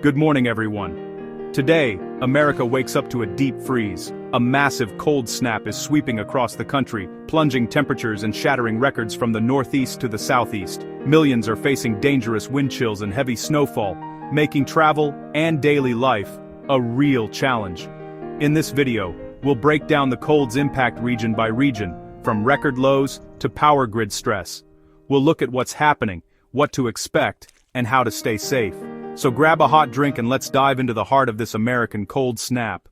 Good morning, everyone. Today, America wakes up to a deep freeze. A massive cold snap is sweeping across the country, plunging temperatures and shattering records from the northeast to the southeast. Millions are facing dangerous wind chills and heavy snowfall, making travel and daily life a real challenge. In this video, we'll break down the cold's impact region by region, from record lows to power grid stress. We'll look at what's happening, what to expect, and how to stay safe. So grab a hot drink and let's dive into the heart of this American cold snap.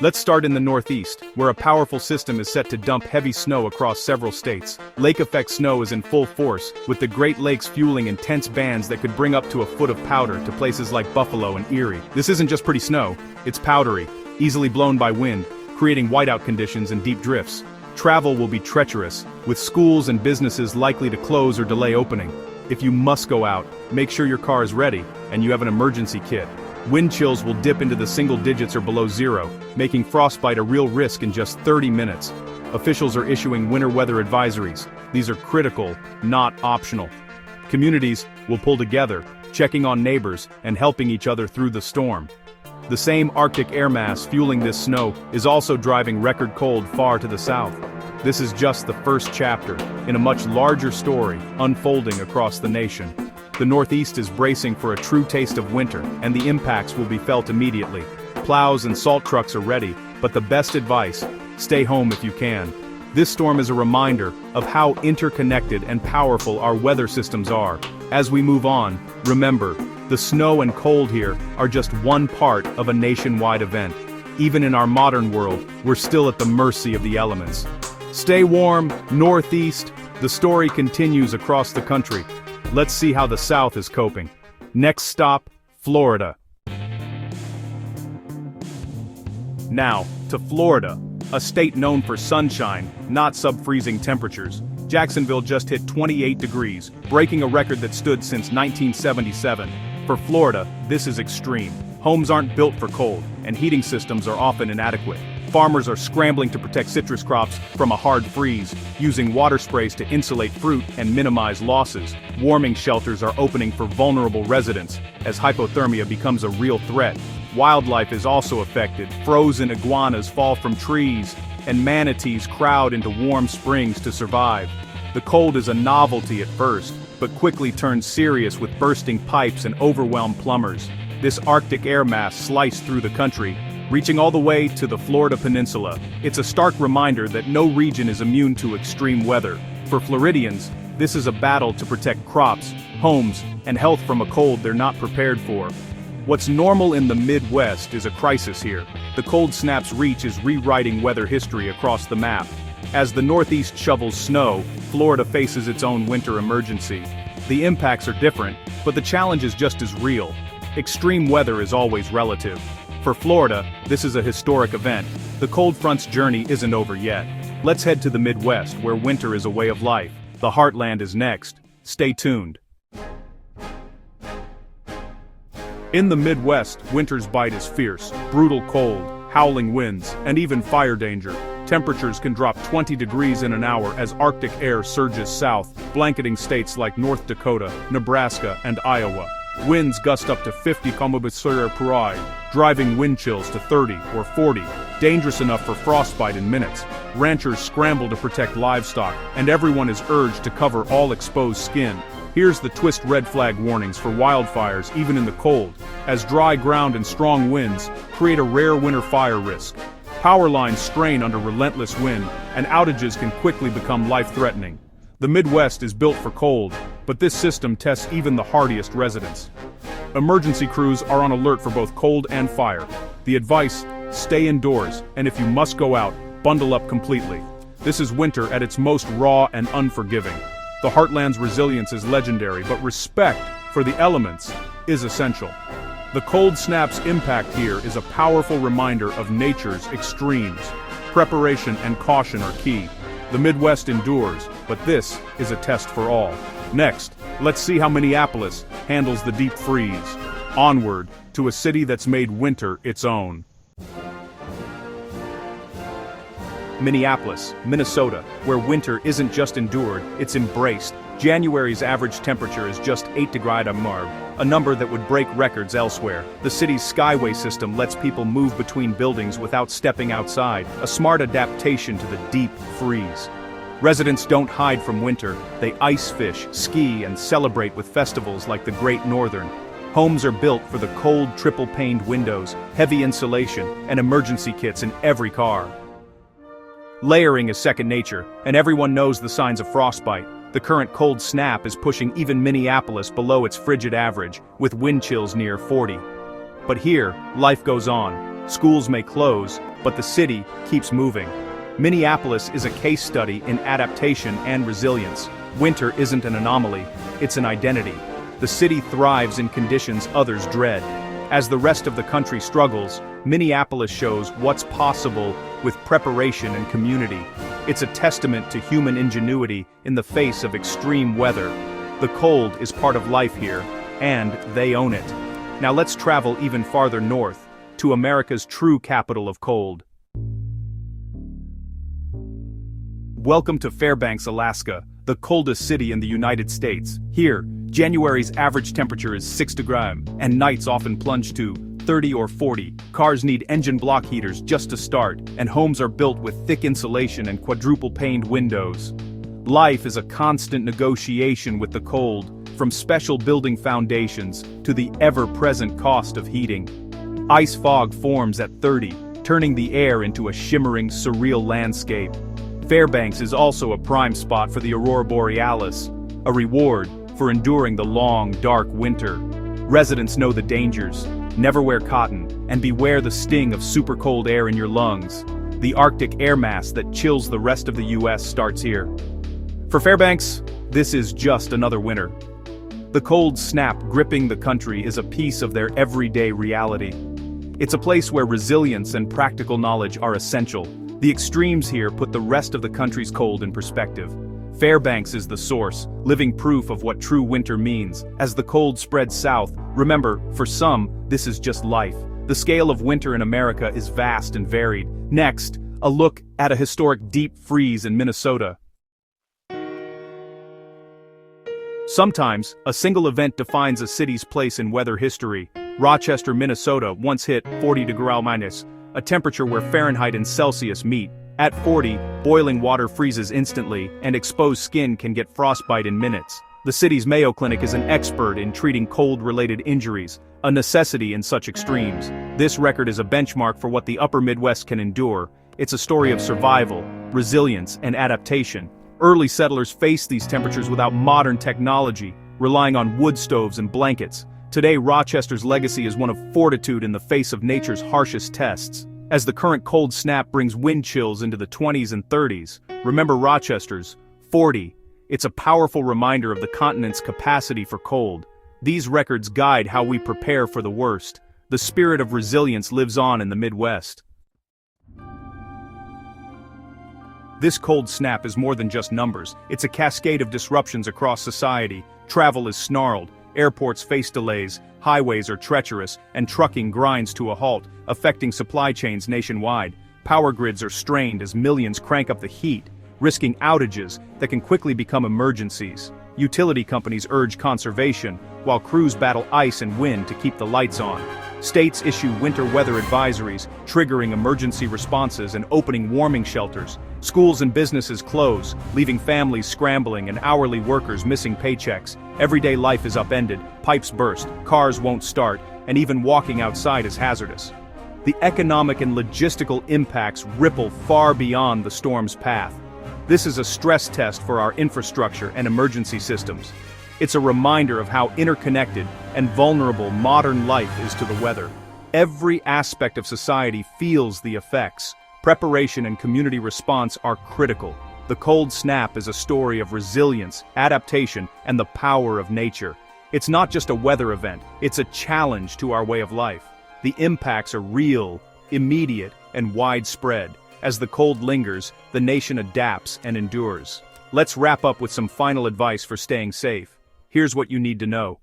Let's start in the Northeast, where a powerful system is set to dump heavy snow across several states. Lake-effect snow is in full force, with the Great Lakes fueling intense bands that could bring up to a foot of powder to places like Buffalo and Erie. This isn't just pretty snow, it's powdery, easily blown by wind, creating whiteout conditions and deep drifts. Travel will be treacherous, with schools and businesses likely to close or delay opening. If you must go out, make sure your car is ready, and you have an emergency kit. Wind chills will dip into the single digits or below zero, making frostbite a real risk in just 30 minutes. Officials are issuing winter weather advisories. These are critical, not optional. Communities will pull together, checking on neighbors and helping each other through the storm. The same Arctic air mass fueling this snow is also driving record cold far to the south. This is just the first chapter, in a much larger story, unfolding across the nation. The Northeast is bracing for a true taste of winter, and the impacts will be felt immediately. Plows and salt trucks are ready, but the best advice, stay home if you can. This storm is a reminder of how interconnected and powerful our weather systems are. As we move on, remember, the snow and cold here are just one part of a nationwide event. Even in our modern world, we're still at the mercy of the elements. Stay warm, Northeast. The story continues across the country. Let's see how the South is coping. Next stop, Florida. Now, to Florida, a state known for sunshine, not sub-freezing temperatures. Jacksonville just hit 28 degrees, breaking a record that stood since 1977. For Florida, this is extreme. Homes aren't built for cold, and heating systems are often inadequate. Farmers are scrambling to protect citrus crops from a hard freeze, using water sprays to insulate fruit and minimize losses. Warming shelters are opening for vulnerable residents, as hypothermia becomes a real threat. Wildlife is also affected. Frozen iguanas fall from trees, and manatees crowd into warm springs to survive. The cold is a novelty at first, but quickly turns serious with bursting pipes and overwhelmed plumbers. This Arctic air mass sliced through the country, reaching all the way to the Florida peninsula. It's a stark reminder that no region is immune to extreme weather. For Floridians, this is a battle to protect crops, homes, and health from a cold they're not prepared for. What's normal in the Midwest is a crisis here. The cold snap's reach is rewriting weather history across the map. As the Northeast shovels snow, Florida faces its own winter emergency. The impacts are different, but the challenge is just as real. Extreme weather is always relative. For Florida, this is a historic event. The cold front's journey isn't over yet. Let's head to the Midwest, where winter is a way of life. The heartland is next. Stay tuned. In the Midwest, winter's bite is fierce. Brutal cold, howling winds, and even fire danger. Temperatures can drop 20 degrees in an hour as Arctic air surges south, blanketing states like North Dakota, Nebraska, and Iowa. Winds gust up to 50 km/h, driving wind chills to 30 or 40, dangerous enough for frostbite in minutes. Ranchers scramble to protect livestock, and everyone is urged to cover all exposed skin. Here's the twist red flag warnings for wildfires even in the cold, as dry ground and strong winds create a rare winter fire risk. Power lines strain under relentless wind, and outages can quickly become life-threatening. The Midwest is built for cold, but this system tests even the hardiest residents. Emergency crews are on alert for both cold and fire. The advice, stay indoors, and if you must go out, bundle up completely. This is winter at its most raw and unforgiving. The heartland's resilience is legendary, but respect for the elements is essential. The cold snap's impact here is a powerful reminder of nature's extremes. Preparation and caution are key. The Midwest endures, but this is a test for all. Next, let's see how Minneapolis handles the deep freeze. Onward to a city that's made winter its own. Minneapolis, Minnesota, where winter isn't just endured, it's embraced. January's average temperature is just 8 degrees Marb, a number that would break records elsewhere. The city's skyway system lets people move between buildings without stepping outside, a smart adaptation to the deep freeze. Residents don't hide from winter, they ice fish, ski, and celebrate with festivals like the Great Northern. Homes are built for the cold triple-paned windows, heavy insulation, and emergency kits in every car. Layering is second nature, and everyone knows the signs of frostbite. The current cold snap is pushing even Minneapolis below its frigid average, with wind chills near 40. But here, life goes on. Schools may close, but the city keeps moving. Minneapolis is a case study in adaptation and resilience. Winter isn't an anomaly, it's an identity. The city thrives in conditions others dread. As the rest of the country struggles, Minneapolis shows what's possible with preparation and community. It's a testament to human ingenuity in the face of extreme weather. The cold is part of life here, and they own it. Now let's travel even farther north, to America's true capital of cold. Welcome to Fairbanks, Alaska, the coldest city in the United States. Here, January's average temperature is 6 degrees, and nights often plunge to 30 or 40. Cars need engine block heaters just to start, and homes are built with thick insulation and quadruple-paned windows. Life is a constant negotiation with the cold, from special building foundations to the ever-present cost of heating. Ice fog forms at 30, turning the air into a shimmering, surreal landscape. Fairbanks is also a prime spot for the aurora borealis, a reward for enduring the long, dark winter. Residents know the dangers. Never wear cotton, and beware the sting of super cold air in your lungs. The Arctic air mass that chills the rest of the US starts here. For Fairbanks, this is just another winter. The cold snap gripping the country is a piece of their everyday reality. It's a place where resilience and practical knowledge are essential. The extremes here put the rest of the country's cold in perspective. Fairbanks is the source, living proof of what true winter means. As the cold spreads south, remember, for some, this is just life. The scale of winter in America is vast and varied. Next, a look at a historic deep freeze in Minnesota. Sometimes, a single event defines a city's place in weather history. Rochester, Minnesota once hit 40 degrees minus, a temperature where Fahrenheit and Celsius meet. At 40, boiling water freezes instantly, and exposed skin can get frostbite in minutes. The city's Mayo Clinic is an expert in treating cold-related injuries, a necessity in such extremes. This record is a benchmark for what the upper Midwest can endure. It's a story of survival, resilience, and adaptation. Early settlers faced these temperatures without modern technology, relying on wood stoves and blankets. Today, Rochester's legacy is one of fortitude in the face of nature's harshest tests. As the current cold snap brings wind chills into the 20s and 30s, remember Rochester's 40. It's a powerful reminder of the continent's capacity for cold. These records guide how we prepare for the worst. The spirit of resilience lives on in the Midwest. This cold snap is more than just numbers. It's a cascade of disruptions across society. Travel is snarled, airports face delays, highways are treacherous, and trucking grinds to a halt, affecting supply chains nationwide. Power grids are strained as millions crank up the heat, risking outages that can quickly become emergencies. Utility companies urge conservation, while crews battle ice and wind to keep the lights on. States issue winter weather advisories, triggering emergency responses and opening warming shelters. Schools and businesses close, leaving families scrambling and hourly workers missing paychecks. Everyday life is upended, pipes burst, cars won't start, and even walking outside is hazardous. The economic and logistical impacts ripple far beyond the storm's path. This is a stress test for our infrastructure and emergency systems. It's a reminder of how interconnected and vulnerable modern life is to the weather. Every aspect of society feels the effects. Preparation and community response are critical. The cold snap is a story of resilience, adaptation, and the power of nature. It's not just a weather event, it's a challenge to our way of life. The impacts are real, immediate, and widespread. As the cold lingers, the nation adapts and endures. Let's wrap up with some final advice for staying safe. Here's what you need to know.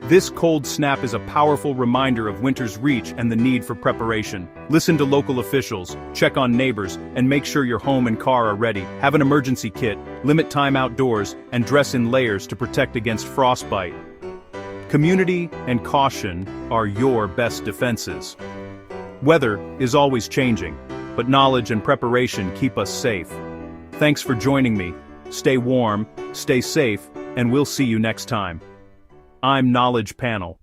This cold snap is a powerful reminder of winter's reach and the need for preparation. Listen to local officials, check on neighbors, and make sure your home and car are ready. Have an emergency kit, limit time outdoors, and dress in layers to protect against frostbite. Community and caution are your best defenses. Weather is always changing, but knowledge and preparation keep us safe. Thanks for joining me. Stay warm, stay safe, and we'll see you next time. I'm Knowledge Panel.